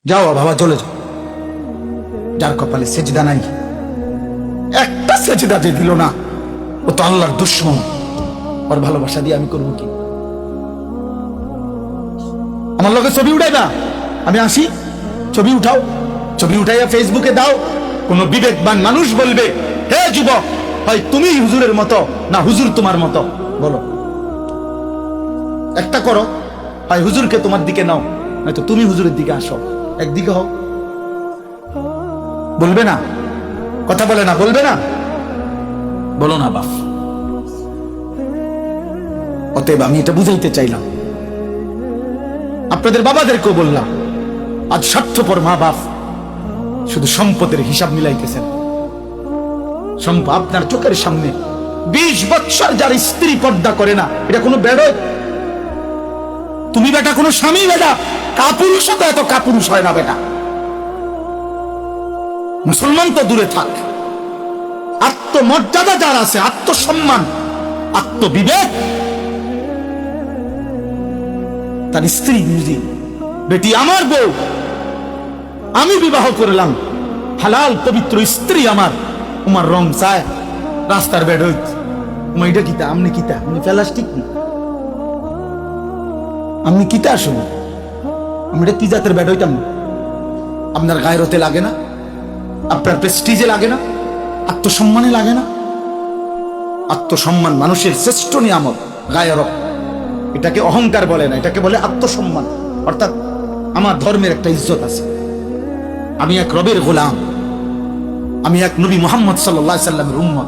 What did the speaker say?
যাও বাবা, চলে যাও। যার কপালে সেজদা নাই, একটা সেজদা যে দিল না, ও তো আল্লাহর দুশ্মন। ওর ভালোবাসা দিয়ে আমি করবো কি? আমার লগে ছবি উঠাইবা, আমি আসি, ছবি উঠাও, ছবি উঠাইয়া ফেসবুকে দাও। কোন বিবেকবান মানুষ বলবে, হে যুবক, হয় তুমি হুজুরের মতো না হুজুর তোমার মতো, বলো। একটা করো, হয় হুজুরকে তোমার দিকে নাও, নয়তো তুমি হুজুরের দিকে আসো, একদিকে হও। বলবে না? কথা বলে না, বলবে না? বলো না বাপ। অতএব আমি এটা বুঝাইতে চাইলাম, আপনাদের বাবাদেরকেও বললাম, আজ স্বার্থপর মা বাপ শুধু সম্পদের হিসাব মিলাইতেছেন। সম্পদ আপনার চোখের সামনে 20 বৎসর যার স্ত্রী পর্দা করে না, এটা কোনো বেড়ে? তুমি বেটা কোনো স্বামী বেটা কাপুরুষ তো এত কাপুরুষ হয় না বেটা। মুসলমান তো দূরে থাক, আত্মমর্যাদা যার আছে, আত্মসম্মান, আত্মবিবেক, তার স্ত্রী বুঝি, বেটি আমার বউ, আমি বিবাহ করলাম, হালাল পবিত্র স্ত্রী আমার, তোমার রং চায় রাস্তার বেড হইত, তোমার এটা কিতা, আমনি কিতা, আপনি প্লাস্টিক, আমি কিতা আসলে, আমি এটা কি জাতের বেড হইতাম? আপনার গায়রতে লাগে না? আপনার প্রেস্টিজে লাগে না? আত্মসম্মানে লাগে না? আত্মসম্মান মানুষের শ্রেষ্ঠ নিয়ামত, গায়রক। এটাকে অহংকার বলে না, এটাকে বলে আত্মসম্মান। অর্থাৎ আমার ধর্মের একটা ইজ্জত আছে, আমি এক রবের গোলাম, আমি এক নবী মুহাম্মদ সাল্লাল্লাহু আলাইহি সাল্লামের উম্মত।